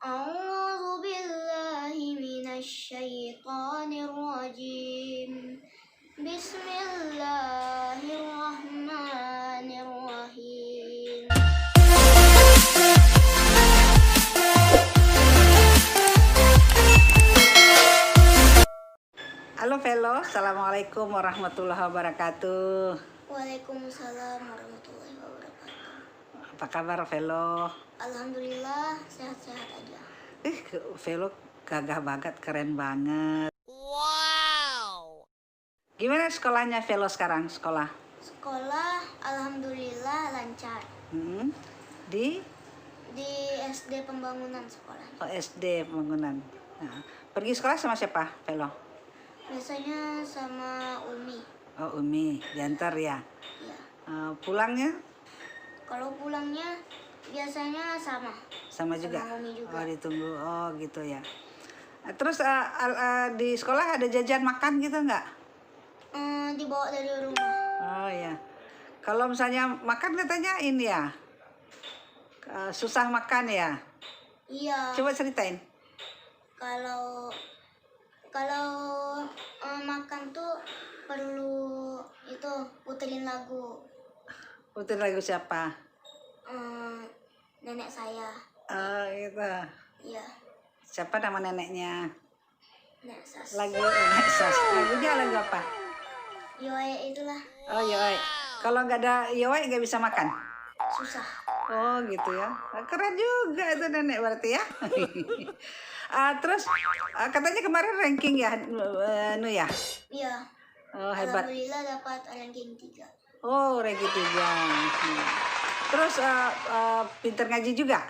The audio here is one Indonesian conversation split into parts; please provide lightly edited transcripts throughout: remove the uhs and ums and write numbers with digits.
A'udzu billahi minasyaitonir rajim. Bismillahirrahmanirrahim. Halo Velo, Assalamualaikum warahmatullahi wabarakatuh. Waalaikumsalam warahmatullahi wabarakatuh. Apa kabar Velo? Alhamdulillah sehat-sehat aja. Velo gagah banget, keren banget. Wow. Gimana sekolahnya Velo sekarang? Sekolah? Sekolah alhamdulillah lancar. Di SD Pembangunan sekolah. SD Pembangunan. Nah, pergi sekolah sama siapa Velo? Biasanya sama Umi. Oh Umi, diantar ya? Iya. Pulangnya? Kalau pulangnya biasanya sama. Sama juga? Sama Umi juga. Oh ditunggu, oh gitu ya. Terus di sekolah ada jajan makan gitu nggak? Dibawa dari rumah. Oh ya. Kalau misalnya makan katanya ini ya, susah makan ya? Iya. Coba ceritain. Kalau makan tuh perlu itu puterin lagu. Putar lagu siapa? Nenek saya. Itu. Iya. Siapa nama neneknya? Nek Sas. Lagu Nek Sas. Lagunya lagu apa? Yoe itulah. Oh Yoe. Kalau nggak ada Yoe nggak bisa makan? Susah. Oh gitu ya. Keren juga itu nenek berarti ya. Terus katanya kemarin ranking ya, ya? Iya. Oh hebat. Alhamdulillah dapat ranking 3. Oh ranking 3. Terus pinter ngaji juga?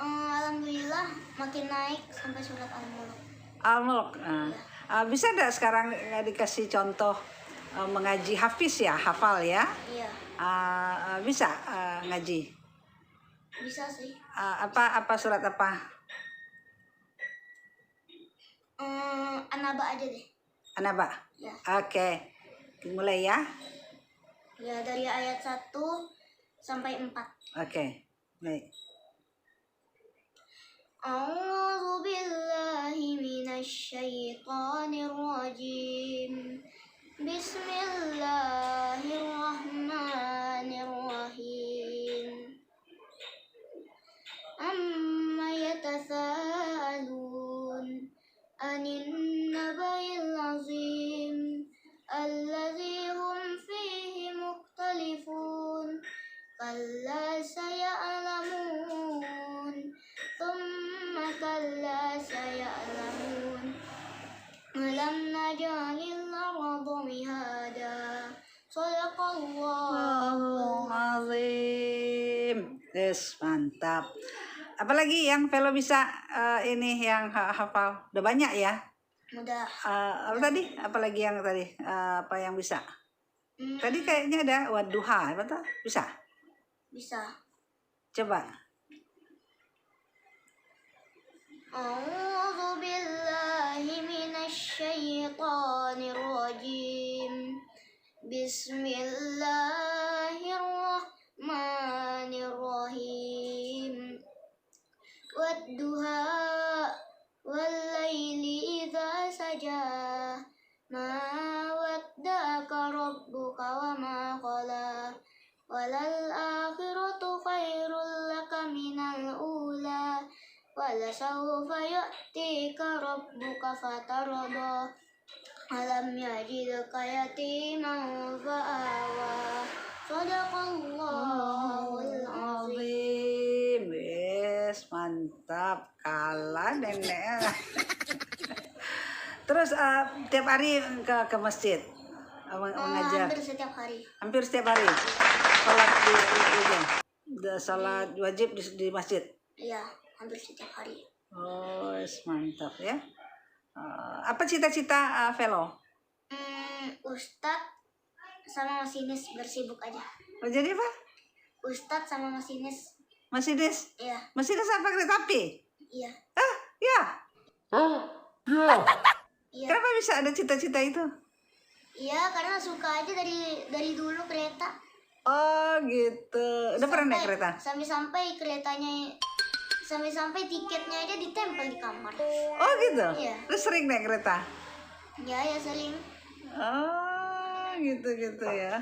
Alhamdulillah makin naik sampai surat Al-Mulk. Al-Mulk. Bisa nggak sekarang dikasih contoh mengaji hafiz ya, hafal ya? Iya. Bisa ngaji? Bisa sih. Apa surat apa? An-Naba aja deh. An-Naba? Ya. Oke. Mulai ya? Ya dari ayat 1 sampai 4. Oke. Baik. A'udzu billahi minasyaitonir rajim. Bismillahirrahmanirrahim. Amma yatasaalun anin naba'il azim alladzi hum fihi mukhtalifun kalla saya'lamun thumma kalla saya'lamun alam naj'alil arda mihada sadaqallahu azim. Yes, mantap. Apalagi yang Velo bisa ini yang hafal? Udah banyak ya? Mudah. Apa tadi? Apalagi yang tadi? Apa yang bisa? Tadi kayaknya ada wadduha, apa tuh? Bisa? Bisa. Coba. A'udzu billahi minasyaitonir rajim. Bismillahirrahmanirrahim. Wadduha wal laili idza saja. Ma wadda'aka rabbuka wa ma qala. Walal akhiratu khairul laka minal ula. Walasawfa yu'tika rabbuka fatarda. Alam yajidka yatiman fa'awa. Sadaqallahul azim. Yes, mantap. Kalah nenek. Terus tiap hari ke masjid mengajar? Hampir setiap hari. Hampir setiap hari. Salat salat wajib di masjid? Iya, hampir setiap hari. Oh, yes, mantap ya. Apa cita-cita Velo? Ustadz sama masinis bersibuk aja. Oh, jadi apa? Ustadz sama masinis. Masinis? Iya. Masinis apa kereta api? Iya. Ya. Iya. Kenapa bisa ada cita-cita itu? Iya, karena suka aja dari dulu kereta. Oh gitu. Udah pernah naik kereta? Sampai-sampai keretanya Sampai-sampai tiketnya aja ditempel di kamar. Oh gitu? Iya. Terus sering naik kereta? Ya sering. Oh gitu-gitu ya.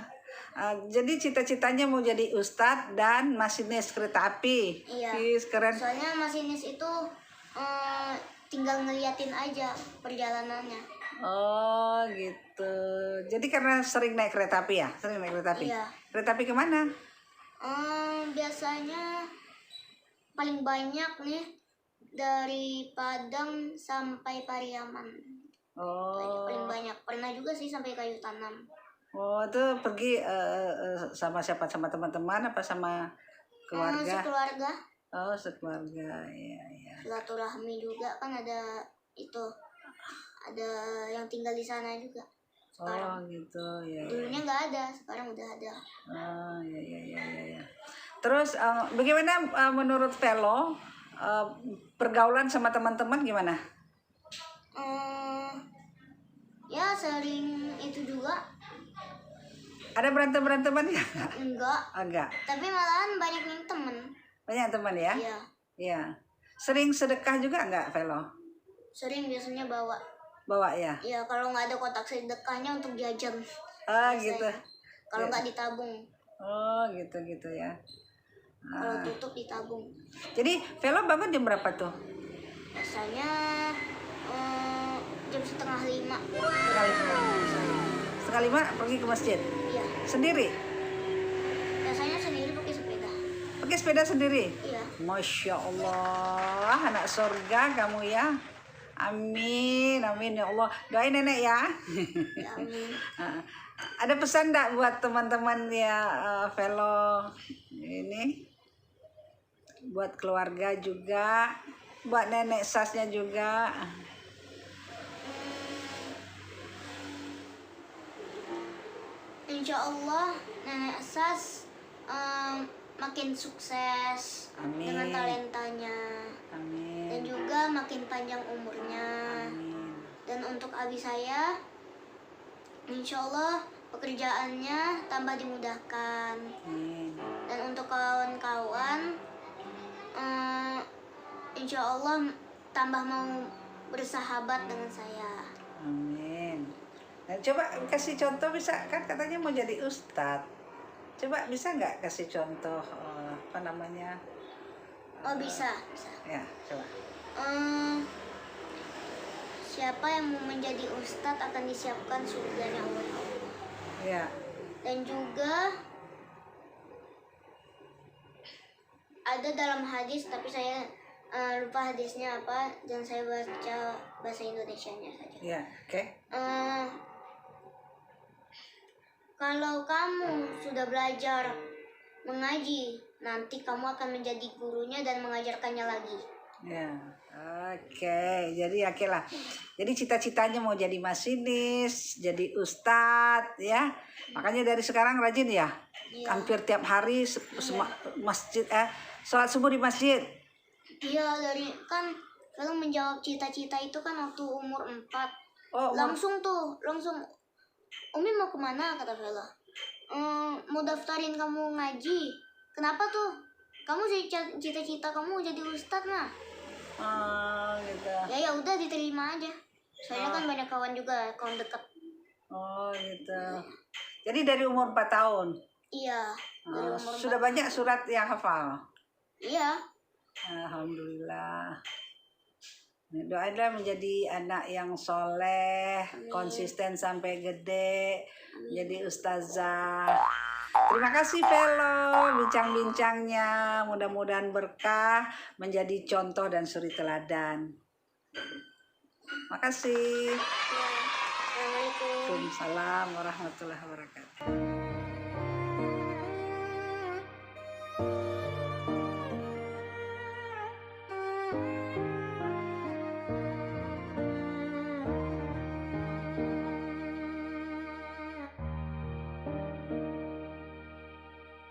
Jadi cita-citanya mau jadi ustadz dan masinis kereta api. Iya. Ih, keren. Soalnya masinis itu tinggal ngeliatin aja perjalanannya. Oh gitu. Jadi karena sering naik kereta api ya? Sering naik kereta api? Iya. Kereta api kemana? Biasanya paling banyak nih dari Padang sampai Pariaman. Itu aja paling Oh, banyak. Pernah juga sih sampai Kayu Tanam. oh itu pergi sama siapa? Sama teman-teman apa sama keluarga? Sekeluarga. Oh, sekeluarga. Iya, iya. Silaturahmi juga kan ada itu. Ada yang tinggal di sana juga. Oh Sekarang. gitu ya. Dulunya nggak ada, sekarang udah ada. Oh ya ya ya ya. Ya. Terus bagaimana menurut Velo pergaulan sama teman-teman gimana? Ya sering itu juga. Ada berantem-beranteman ya? Enggak. Enggak. Tapi malahan banyak yang temen. Banyak teman ya? Iya. Iya. Sering sedekah juga enggak Velo? Sering biasanya bawa. Bawa ya? Ya kalau nggak ada kotak sedekahnya untuk jajan. Ah Biasanya. gitu. Kalau Ya. nggak ditabung. Oh gitu-gitu ya. Kalau tutup ditabung. Jadi Velo bangun jam berapa tuh? Biasanya jam 4:30. Setengah lima pergi ke masjid? Iya. Sendiri? Biasanya sendiri pakai sepeda. Pakai sepeda sendiri? Iya. Masya Allah, anak surga kamu ya. Amin, amin ya Allah. Doain nenek ya. Ya, amin. Ada pesan enggak buat teman-teman ya Velo ini? Buat keluarga juga, buat nenek Sasnya juga. Insya Allah nenek Sas makin sukses Amin. dengan talentanya. Amin. Dan juga makin panjang umurnya. Amin. Dan untuk abi saya, insya Allah pekerjaannya tambah dimudahkan. Amin. Dan untuk kawan-kawan, insya Allah tambah mau bersahabat dengan saya. Amin. Nah, coba kasih contoh bisa kan katanya mau jadi ustadz. Coba bisa nggak kasih contoh apa namanya? Oh bisa. Ya coba. Siapa yang mau menjadi ustadz akan disiapkan surganya oleh Allah. Ya. Dan juga ada dalam hadis, tapi saya lupa hadisnya apa, dan saya baca bahasa Indonesianya saja. Ya, oke. Kalau kamu sudah belajar mengaji, nanti kamu akan menjadi gurunya dan mengajarkannya lagi. Ya, oke. Jadi oke lah. Jadi cita-citanya mau jadi masinis, jadi ustadz ya. Makanya dari sekarang rajin ya. Iya. Hampir tiap hari masjid sholat subuh di masjid. Iya, dari kan kalau menjawab cita-cita itu kan waktu umur 4. Oh, Langsung Umi mau kemana, kata Vela. Mau daftarin kamu ngaji. Kenapa tuh? Kamu cita-cita kamu jadi ustadz nah. Gitu. Ya udah diterima aja. Soalnya kan banyak kawan juga, kawan dekat. Oh gitu. Jadi dari umur 4 tahun. Iya. Dari umur Sudah 4. banyak surat yang hafal. Iya. Alhamdulillah. Doainlah menjadi anak yang soleh, konsisten sampai gede, jadi ustazah. Terima kasih Velo, bincang-bincangnya. Mudah-mudahan berkah, menjadi contoh dan suri teladan. Makasih. Assalamualaikum. Waalaikumsalam warahmatullahi wabarakatuh.